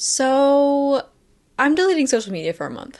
So, I'm deleting social media for a month.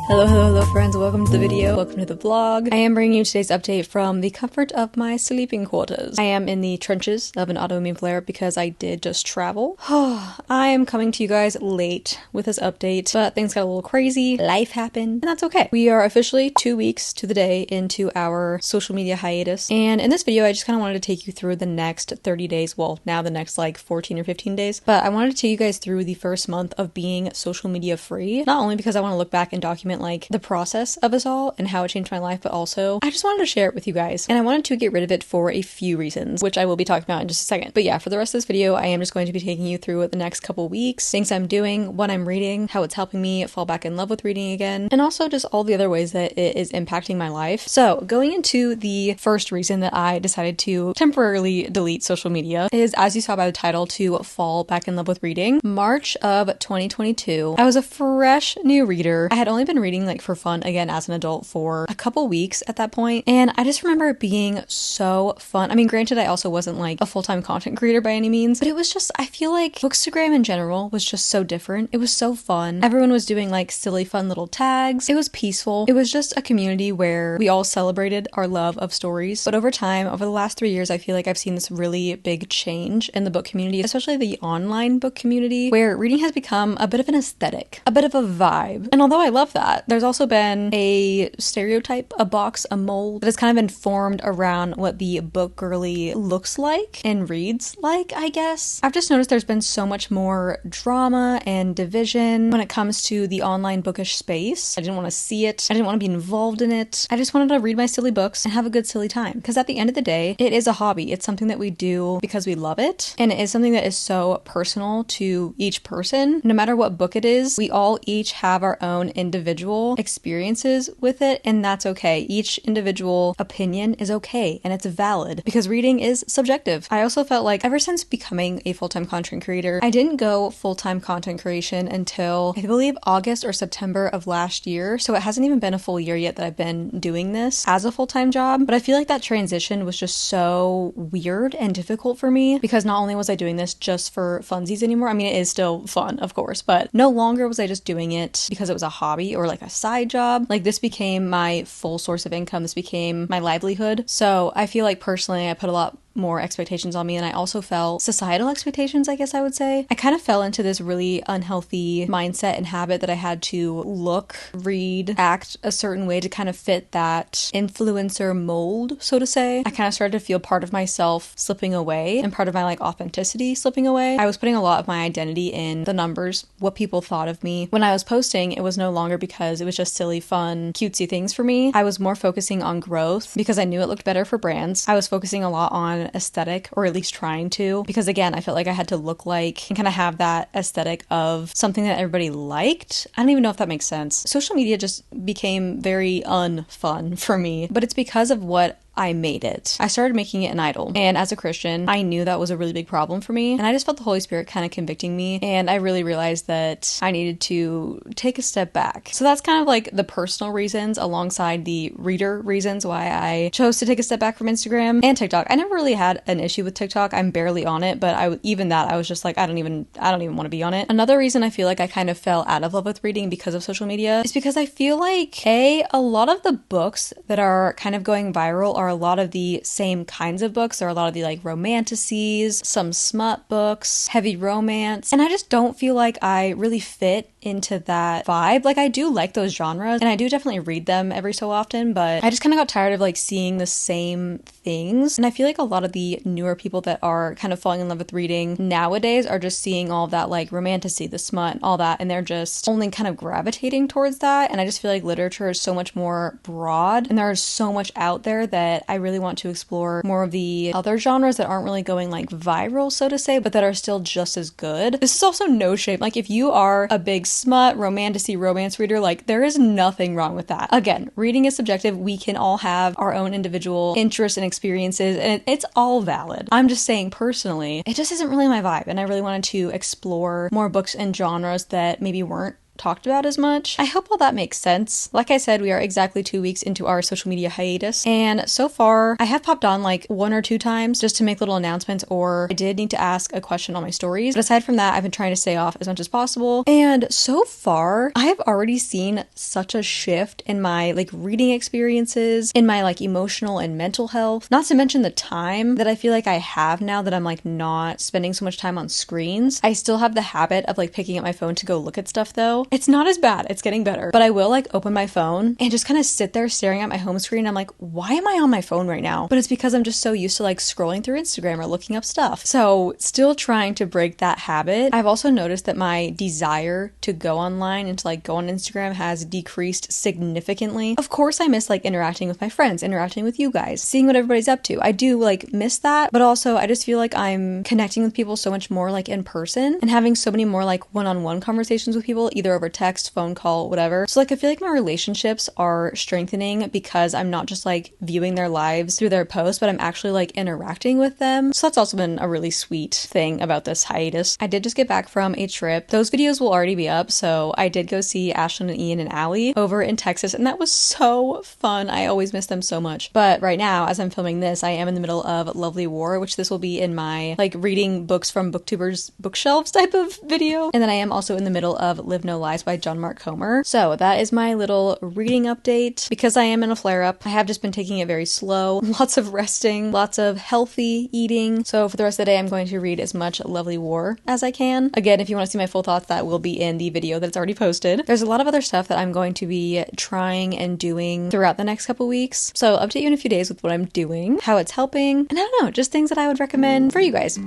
Hello friends, welcome to the video, welcome to the vlog. I am bringing you today's update from the comfort of my sleeping quarters. I am in the trenches of an autoimmune flare because I did just travel. I am coming to you guys late with this update, but things got a little crazy, life happened, and that's okay. We are officially 2 weeks to the day into our social media hiatus, and in this video I just kind of wanted to take you through the next 30 days, well now the next like 14 or 15 days, but I wanted to take you guys through the first month of being social media free, not only because I want to look back and document like the process of us all and how it changed my life, but also I just wanted to share it with you guys, and I wanted to get rid of it for a few reasons, which I will be talking about in just a second. But yeah, for the rest of this video I am just going to be taking you through the next couple weeks, things I'm doing, what I'm reading, how it's helping me fall back in love with reading again, and also just all the other ways that it is impacting my life. So going into the first reason that I decided to temporarily delete social media is, as you saw by the title, to fall back in love with reading. March of 2022, I was a fresh new reader. I had only been reading like for fun again as an adult for a couple weeks at that point, and I just remember it being so fun. I mean, granted, I also wasn't like a full-time content creator by any means, but it was just, I feel like Bookstagram in general was just so different. It was so fun. Everyone was doing like silly fun little tags. It was peaceful. It was just a community where we all celebrated our love of stories. But over time, over the last 3 years, I feel like I've seen this really big change in the book community, especially the online book community, where reading has become a bit of an aesthetic, a bit of a vibe. And although I love that, there's also been a stereotype, a box, a mold that has kind of been formed around what the book girly looks like and reads like, I guess. I've just noticed there's been so much more drama and division when it comes to the online bookish space. I didn't want to see it. I didn't want to be involved in it. I just wanted to read my silly books and have a good silly time. Because at the end of the day, it is a hobby. It's something that we do because we love it. And it is something that is so personal to each person. No matter what book it is, we all each have our own individual experiences with it, and that's okay. Each individual opinion is okay, and it's valid because reading is subjective. I also felt like ever since becoming a full-time content creator, I didn't go full-time content creation until I believe August or September of last year, so it hasn't even been a full year yet that I've been doing this as a full-time job. But I feel like that transition was just so weird and difficult for me because not only was I doing this just for funsies anymore, I mean it is still fun of course, but no longer was I just doing it because it was a hobby or like a side job. Like this became my full source of income. This became my livelihood. So I feel like personally I put a lot more expectations on me, and I also felt societal expectations, I guess I would say. I kind of fell into this really unhealthy mindset and habit that I had to look, read, act a certain way to kind of fit that influencer mold, so to say. I kind of started to feel part of myself slipping away and part of my like authenticity slipping away. I was putting a lot of my identity in the numbers, what people thought of me. When I was posting, it was no longer because it was just silly, fun, cutesy things for me. I was more focusing on growth because I knew it looked better for brands. I was focusing a lot on aesthetic, or at least trying to, because again I felt like I had to look like and kind of have that aesthetic of something that everybody liked. I don't even know if that makes sense. Social media just became very unfun for me, but it's because of what I made it. I started making it an idol, and as a Christian I knew that was a really big problem for me, and I just felt the Holy Spirit kind of convicting me, and I really realized that I needed to take a step back. So that's kind of like the personal reasons alongside the reader reasons why I chose to take a step back from Instagram and TikTok. I never really had an issue with TikTok. I'm barely on it, but I was just like I don't even want to be on it. Another reason I feel like I kind of fell out of love with reading because of social media is because I feel like a lot of the books that are kind of going viral are a lot of the same kinds of books. There are a lot of the like romanticises, some smut books, heavy romance, and I just don't feel like I really fit into that vibe. Like I do like those genres and I do definitely read them every so often, but I just kind of got tired of like seeing the same things. And I feel like a lot of the newer people that are kind of falling in love with reading nowadays are just seeing all that like romantasy, the smut, all that, and they're just only kind of gravitating towards that. And I just feel like literature is so much more broad and there's so much out there that I really want to explore more of the other genres that aren't really going like viral, so to say, but that are still just as good. This is also no shame. Like if you are a big smut, romantasy, romance reader, like there is nothing wrong with that. Again, reading is subjective. We can all have our own individual interests and experiences and it's all valid. I'm just saying personally, it just isn't really my vibe and I really wanted to explore more books and genres that maybe weren't talked about as much. I hope all that makes sense. Like I said, we are exactly 2 weeks into our social media hiatus, and so far I have popped on like 1 or 2 times just to make little announcements, or I did need to ask a question on my stories. But aside from that, I've been trying to stay off as much as possible. And so far, I have already seen such a shift in my like reading experiences, in my like emotional and mental health. Not to mention the time that I feel like I have now that I'm like not spending so much time on screens. I still have the habit of like picking up my phone to go look at stuff though. It's not as bad. It's getting better. But I will like open my phone and just kind of sit there staring at my home screen. I'm like, why am I on my phone right now? But it's because I'm just so used to like scrolling through Instagram or looking up stuff. So still trying to break that habit. I've also noticed that my desire to go online and to like go on Instagram has decreased significantly. Of course, I miss like interacting with my friends, interacting with you guys, seeing what everybody's up to. I do like miss that, but also I just feel like I'm connecting with people so much more like in person and having so many more like one-on-one conversations with people, either over text, phone call, whatever. So like I feel like my relationships are strengthening because I'm not just like viewing their lives through their posts, but I'm actually like interacting with them. So that's also been a really sweet thing about this hiatus. I did just get back from a trip. Those videos will already be up. So I did go see Ashlyn and Ian and Allie over in Texas, and that was so fun. I always miss them so much. But right now, as I'm filming this, I am in the middle of Lovely War, which this will be in my like reading books from booktubers bookshelves type of video. And then I am also in the middle of Live No Lies by John Mark Comer. So that is my little reading update. Because I am in a flare-up, I have just been taking it very slow. Lots of resting, lots of healthy eating. So for the rest of the day, I'm going to read as much Lovely War as I can. Again, if you want to see my full thoughts, that will be in the video that's already posted. There's a lot of other stuff that I'm going to be trying and doing throughout the next couple weeks. So I'll update you in a few days with what I'm doing, how it's helping, and I don't know, just things that I would recommend for you guys.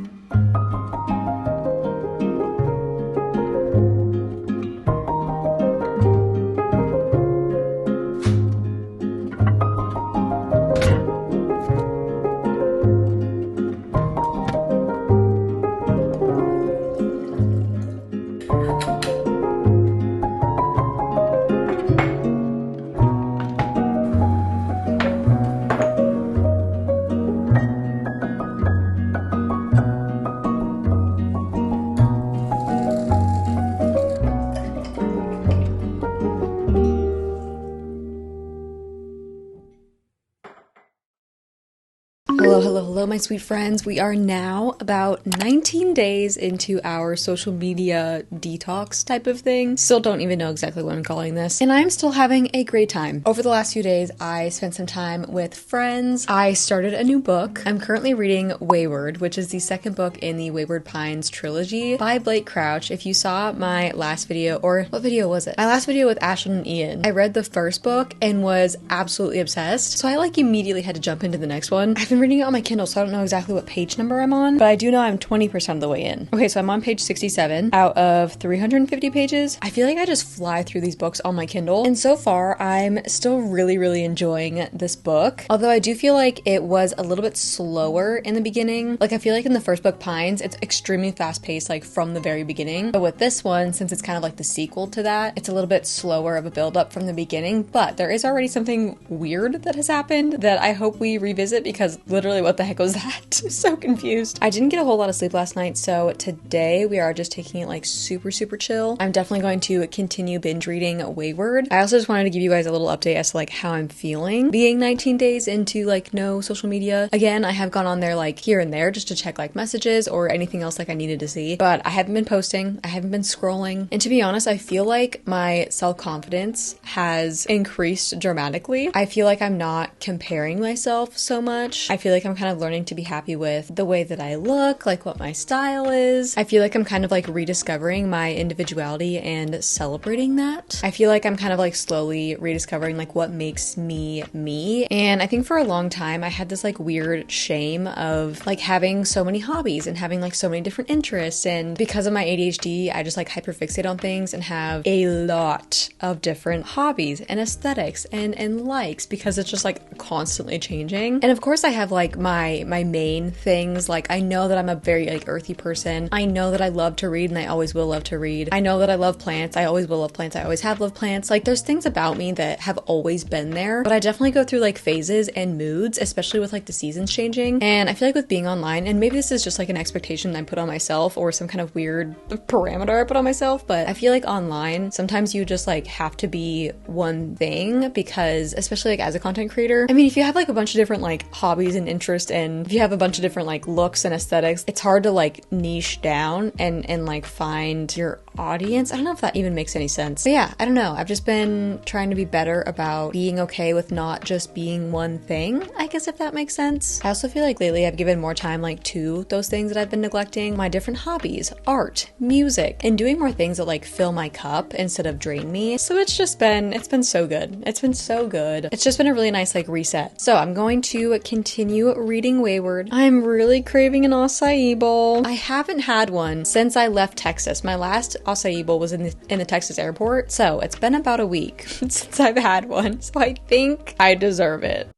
Hello, my sweet friends. We are now about 19 days into our social media detox type of thing. Still don't even know exactly what I'm calling this. And I'm still having a great time. Over the last few days, I spent some time with friends. I started a new book. I'm currently reading Wayward, which is the second book in the Wayward Pines trilogy by Blake Crouch. If you saw my last video, or what video was it? My last video with Ashlyn and Ian. I read the first book and was absolutely obsessed. So I like immediately had to jump into the next one. I've been reading it on my Kindle, so I don't know exactly what page number I'm on, but I do know I'm 20% of the way in. Okay, so I'm on page 67 out of 350 pages. I feel like I just fly through these books on my Kindle, and so far I'm still really enjoying this book. Although I do feel like it was a little bit slower in the beginning. Like I feel like in the first book, Pines, it's extremely fast paced like from the very beginning. But with this one, since it's kind of like the sequel to that, it's a little bit slower of a build up from the beginning, but there is already something weird that has happened that I hope we revisit, because literally what the heck was that? So confused. I didn't get a whole lot of sleep last night, so today we are just taking it like super chill. I'm definitely going to continue binge reading Wayward. I also just wanted to give you guys a little update as to like how I'm feeling being 19 days into like no social media. Again, I have gone on there like here and there just to check like messages or anything else like I needed to see, but I haven't been posting, I haven't been scrolling, and to be honest, I feel like my self-confidence has increased dramatically. I feel like I'm not comparing myself so much. I feel like I'm kind of learning to be happy with the way that I look, like what my style is. I feel like I'm kind of like rediscovering my individuality and celebrating that. I feel like I'm kind of like slowly rediscovering like what makes me me. And I think for a long time I had this like weird shame of like having so many hobbies and having like so many different interests, and because of my ADHD I just like hyperfixate on things and have a lot of different hobbies and aesthetics and likes, because it's just like constantly changing. And of course I have like my main things. Like I know that I'm a very like earthy person. I know that I love to read and I always will love to read. I know that I love plants. I always will love plants. I always have loved plants. Like there's things about me that have always been there, but I definitely go through like phases and moods, especially with like the seasons changing. And I feel like with being online, and maybe this is just like an expectation I put on myself or some kind of weird parameter I put on myself, but I feel like online, sometimes you just like have to be one thing because especially like as a content creator, I mean, if you have like a bunch of different like hobbies and interests and if you have a bunch of different like looks and aesthetics, it's hard to like niche down and like find your audience. I don't know if that even makes any sense. But yeah, I don't know. I've just been trying to be better about being okay with not just being one thing, I guess, if that makes sense. I also feel like lately I've given more time like to those things that I've been neglecting, my different hobbies, art, music, and doing more things that like fill my cup instead of drain me. So it's been so good. It's been so good. It's just been a really nice like reset. So I'm going to continue reading Wayward. I'm really craving an acai bowl. I haven't had one since I left Texas. My last acai bowl was in the Texas airport, so it's been about a week since I've had one, so I think I deserve it.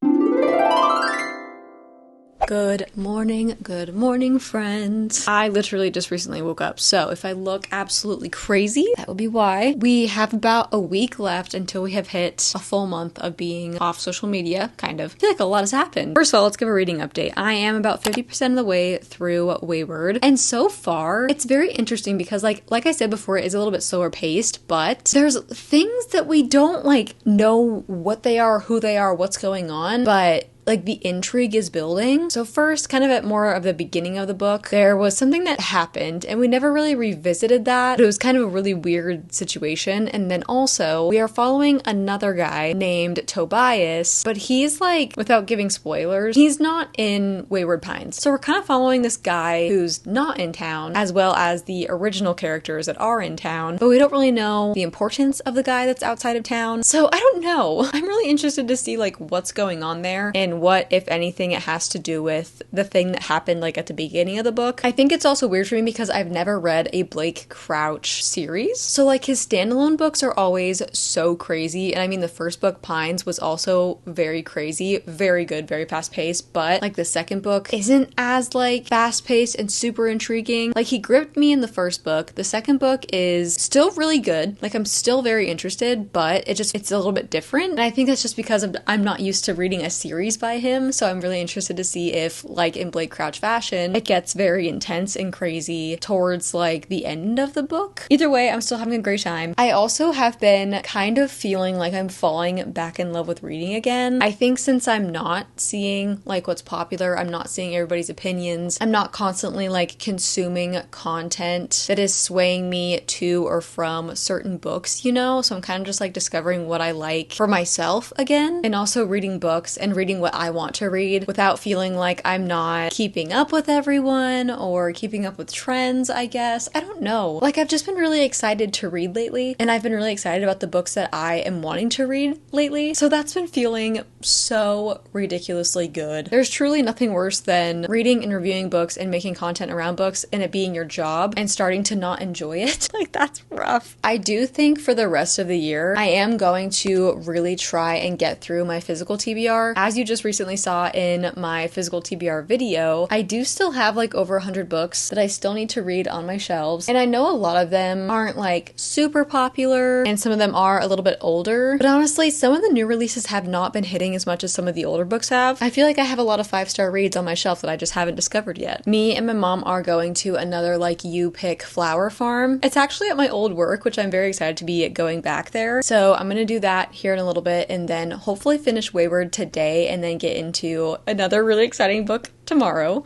Good morning, friends. I literally just recently woke up, so if I look absolutely crazy, that would be why. We have about a week left until we have hit a full month of being off social media, kind of. I feel like a lot has happened. First of all, let's give a reading update. I am about 50% of the way through Wayward, and so far, it's very interesting because like I said before, it is a little bit slower paced, but there's things that we don't like know what they are, who they are, what's going on, but like the intrigue is building. So first, kind of at more of the beginning of the book, there was something that happened and we never really revisited that. It was kind of a really weird situation. And then also we are following another guy named Tobias, but he's like, without giving spoilers, he's not in Wayward Pines. So we're kind of following this guy who's not in town as well as the original characters that are in town, but we don't really know the importance of the guy that's outside of town. So I don't know. I'm really interested to see like what's going on there and what, if anything, it has to do with the thing that happened like at the beginning of the book. I think it's also weird for me because I've never read a Blake Crouch series. So like his standalone books are always so crazy. And I mean, the first book, Pines, was also very crazy, very good, very fast paced. But like the second book isn't as like fast paced and super intriguing. Like he gripped me in the first book. The second book is still really good. Like I'm still very interested, but it's a little bit different. And I think that's just because I'm not used to reading a series by him, so I'm really interested to see if, like in Blake Crouch fashion, it gets very intense and crazy towards like the end of the book. Either way, I'm still having a great time. I also have been kind of feeling like I'm falling back in love with reading again. I think since I'm not seeing like what's popular, I'm not seeing everybody's opinions, I'm not constantly like consuming content that is swaying me to or from certain books, you know? So I'm kind of just like discovering what I like for myself again, and also reading books and reading what I want to read without feeling like I'm not keeping up with everyone or keeping up with trends, I guess. I don't know. Like I've just been really excited to read lately, and I've been really excited about the books that I am wanting to read lately. So that's been feeling so ridiculously good. There's truly nothing worse than reading and reviewing books and making content around books and it being your job and starting to not enjoy it. Like that's rough. I do think for the rest of the year, I am going to really try and get through my physical TBR. As you just recently saw in my physical TBR video, I do still have like over 100 books that I still need to read on my shelves, and I know a lot of them aren't like super popular and some of them are a little bit older, but honestly some of the new releases have not been hitting as much as some of the older books have. I feel like I have a lot of 5-star reads on my shelf that I just haven't discovered yet. Me and my mom are going to another like you pick flower farm. It's actually at my old work, which I'm very excited to be going back there, so I'm gonna do that here in a little bit and then hopefully finish Wayward today and then get into another really exciting book tomorrow.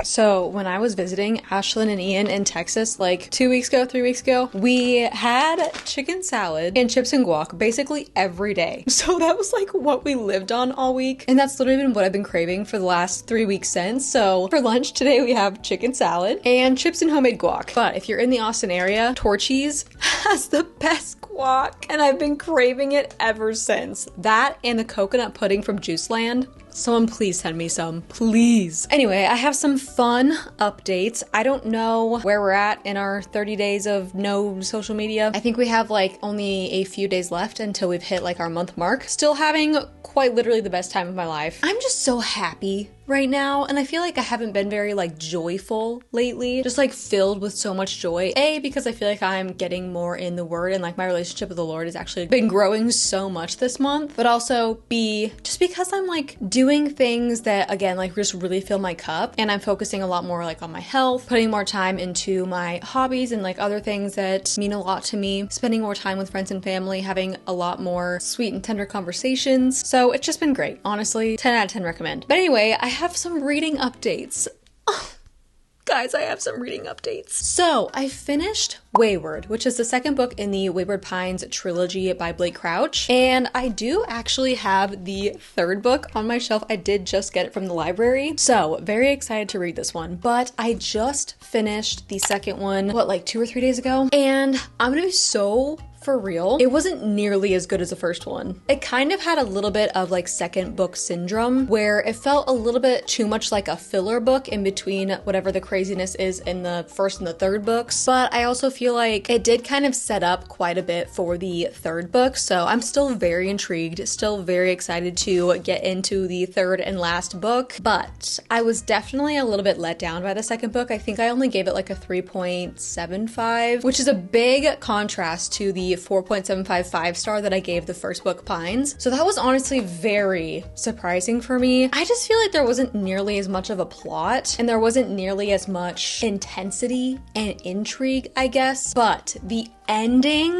So when I was visiting Ashlyn and Ian in Texas like 3 weeks ago, we had chicken salad and chips and guac basically every day. So that was like what we lived on all week. And that's literally been what I've been craving for the last 3 weeks since. So for lunch today we have chicken salad and chips and homemade guac. But if you're in the Austin area, Torchy's has the best guac and I've been craving it ever since. That and the coconut pudding from Juiceland. Someone please send me some, please. Anyway, I have some fun updates. I don't know where we're at in our 30 days of no social media. I think we have like only a few days left until we've hit like our month mark. Still having quite literally the best time of my life. I'm just so happy right now, and I feel like I haven't been very like joyful lately, just like filled with so much joy. A, because I feel like I'm getting more in the word and like my relationship with the Lord has actually been growing so much this month, but also B, just because I'm like doing things that again like just really fill my cup, and I'm focusing a lot more like on my health, putting more time into my hobbies and like other things that mean a lot to me, spending more time with friends and family, having a lot more sweet and tender conversations. So it's just been great. Honestly, 10 out of 10 recommend. But anyway, I have some reading updates. Oh, guys, I have some reading updates. So I finished Wayward, which is the second book in the Wayward Pines trilogy by Blake Crouch. And I do actually have the third book on my shelf. I did just get it from the library. So very excited to read this one. But I just finished the second one, what, like 2 or 3 days ago? And I'm gonna be so for real, it wasn't nearly as good as the first one. It kind of had a little bit of like second book syndrome, where it felt a little bit too much like a filler book in between whatever the craziness is in the first and the third books. But I also feel like it did kind of set up quite a bit for the third book. So I'm still very intrigued, still very excited to get into the third and last book. But I was definitely a little bit let down by the second book. I think I only gave it like a 3.75, which is a big contrast to the 4.75 5-star that I gave the first book, Pines. So that was honestly very surprising for me. I just feel like there wasn't nearly as much of a plot, and there wasn't nearly as much intensity and intrigue, I guess. But the ending,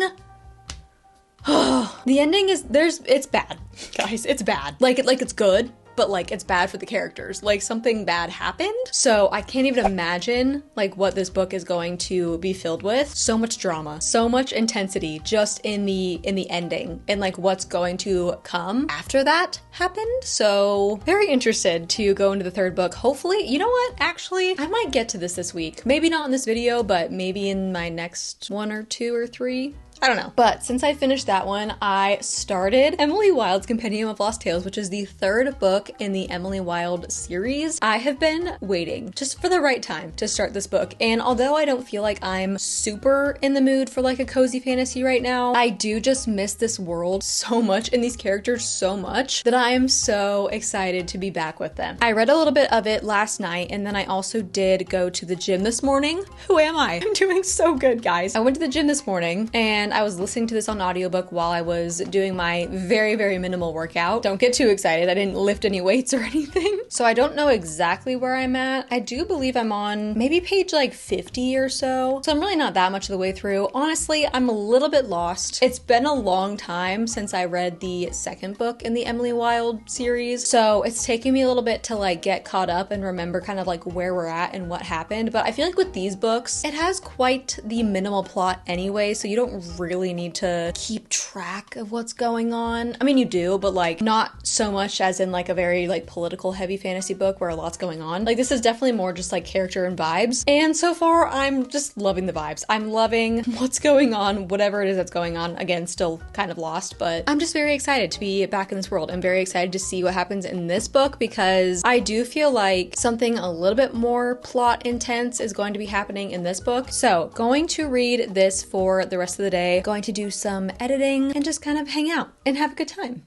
the ending is, it's bad, guys. It's bad. Like it's good, but like it's bad for the characters. Like something bad happened. So I can't even imagine like what this book is going to be filled with. So much drama, so much intensity just in the ending, and like what's going to come after that happened. So very interested to go into the third book. Hopefully, you know what? Actually, I might get to this week. Maybe not in this video, but maybe in my next 1 or 2 or 3. I don't know. But since I finished that one, I started Emily Wilde's Compendium of Lost Tales, which is the third book in the Emily Wilde series. I have been waiting just for the right time to start this book. And although I don't feel like I'm super in the mood for like a cozy fantasy right now, I do just miss this world so much and these characters so much that I am so excited to be back with them. I read a little bit of it last night, and then I also did go to the gym this morning. Who am I? I'm doing so good, guys. I went to the gym this morning, and I was listening to this on audiobook while I was doing my very, very minimal workout. Don't get too excited. I didn't lift any weights or anything. So I don't know exactly where I'm at. I do believe I'm on maybe page like 50 or so. So I'm really not that much of the way through. Honestly, I'm a little bit lost. It's been a long time since I read the second book in the Emily Wilde series. So it's taking me a little bit to like get caught up and remember kind of like where we're at and what happened. But I feel like with these books, it has quite the minimal plot anyway. So you don't really need to keep track of what's going on. I mean, you do, but like not so much as in like a very like political heavy fantasy book where a lot's going on. Like this is definitely more just like character and vibes. And so far I'm just loving the vibes. I'm loving what's going on, whatever it is that's going on. Again, still kind of lost, but I'm just very excited to be back in this world. I'm very excited to see what happens in this book, because I do feel like something a little bit more plot intense is going to be happening in this book. So going to read this for the rest of the day, going to do some editing and just kind of hang out and have a good time.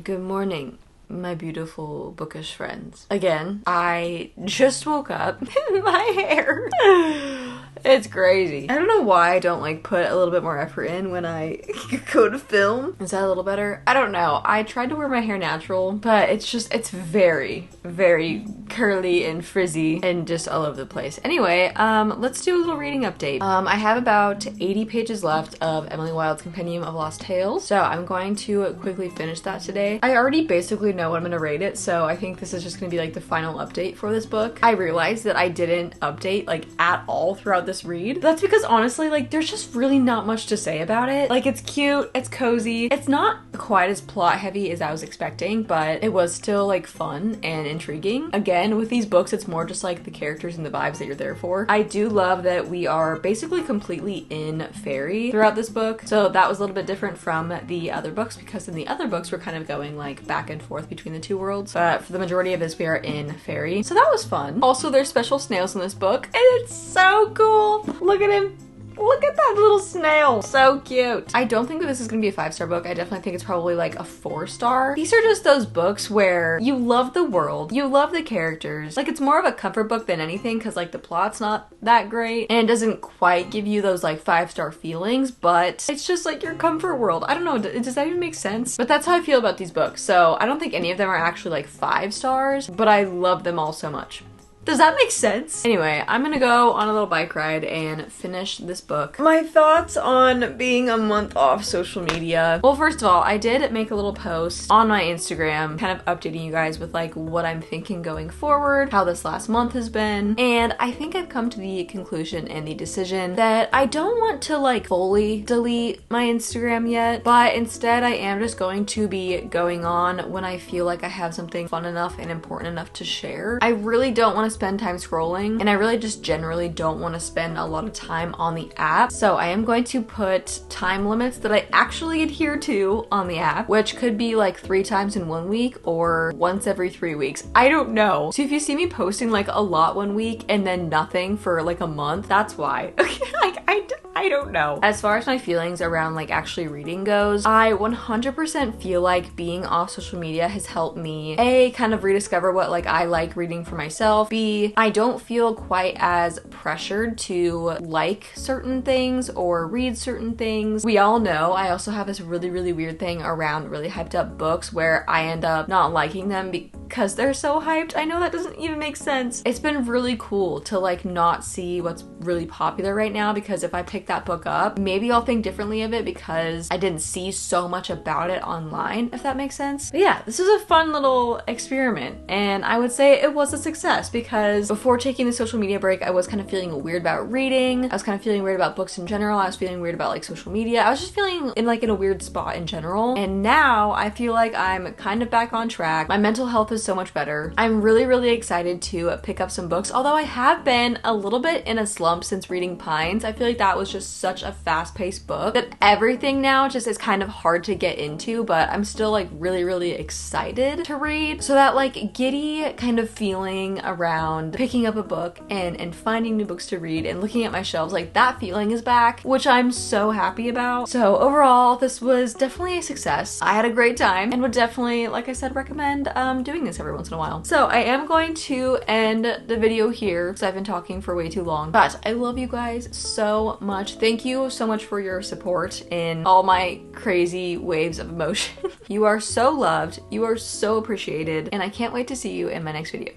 Good morning, my beautiful bookish friends. Again, I just woke up. My hair It's crazy. I don't know why I don't like put a little bit more effort in when I go to film. Is that a little better? I don't know. I tried to wear my hair natural, but it's very, very curly and frizzy and just all over the place. Anyway, let's do a little reading update. I have about 80 pages left of Emily Wilde's Compendium of Lost Tales, so I'm going to quickly finish that today. I already basically know what I'm gonna rate it, so I think this is just gonna be like the final update for this book. I realized that I didn't update like at all throughout this read. That's because honestly, like, there's just really not much to say about it. Like, it's cute, it's cozy, it's not quite as plot heavy as I was expecting, but it was still like fun and intriguing. Again, with these books, it's more just like the characters and the vibes that you're there for. I do love that we are basically completely in fairy throughout this book, so that was a little bit different from the other books, because in the other books we're kind of going like back and forth between the two worlds, but for the majority of this we are in fairy, so that was fun. Also, there's special snails in this book and it's so cool. Look at him. Look at that little snail. So cute. I don't think that this is gonna be a 5-star book. I definitely think it's probably like a 4-star. These are just those books where you love the world, you love the characters. Like, it's more of a comfort book than anything, because like the plot's not that great and it doesn't quite give you those like 5-star feelings, but it's just like your comfort world. I don't know, does that even make sense? But that's how I feel about these books. So I don't think any of them are actually like 5 stars, but I love them all so much. Does that make sense? Anyway, I'm gonna go on a little bike ride and finish this book. My thoughts on being a month off social media. Well, first of all, I did make a little post on my Instagram kind of updating you guys with like what I'm thinking going forward, how this last month has been, and I think I've come to the conclusion and the decision that I don't want to like fully delete my Instagram yet, but instead I am just going to be going on when I feel like I have something fun enough and important enough to share. I really don't want to spend time scrolling, and I really just generally don't want to spend a lot of time on the app, so I am going to put time limits that I actually adhere to on the app, which could be like 3 times in 1 week or once every 3 weeks. I don't know. So if you see me posting like a lot one week and then nothing for like a month, that's why. Okay, like I don't know. As far as my feelings around like actually reading goes, I 100% feel like being off social media has helped me A, kind of rediscover what like I like reading for myself, B, I don't feel quite as pressured to like certain things or read certain things. We all know I also have this really weird thing around really hyped up books where I end up not liking them because they're so hyped. I know that doesn't even make sense. It's been really cool to like not see what's really popular right now, because if I pick that book up, maybe I'll think differently of it because I didn't see so much about it online, if that makes sense. But yeah, this is a fun little experiment, and I would say it was a success, because before taking the social media break, I was kind of feeling weird about reading. I was kind of feeling weird about books in general. I was feeling weird about like social media. I was just feeling in a weird spot in general. And now I feel like I'm kind of back on track. My mental health is so much better. I'm really excited to pick up some books, although I have been a little bit in a slump since reading Pines. I feel like that was just such a fast-paced book that everything now just is kind of hard to get into, but I'm still like really excited to read. So that like giddy kind of feeling around picking up a book and finding new books to read and looking at my shelves, like that feeling is back, which I'm so happy about. So overall, this was definitely a success. I had a great time and would definitely, like I said, recommend doing this every once in a while. So I am going to end the video here because I've been talking for way too long, but I love you guys so much. Thank you so much for your support in all my crazy waves of emotion. You are so loved, you are so appreciated, and I can't wait to see you in my next video.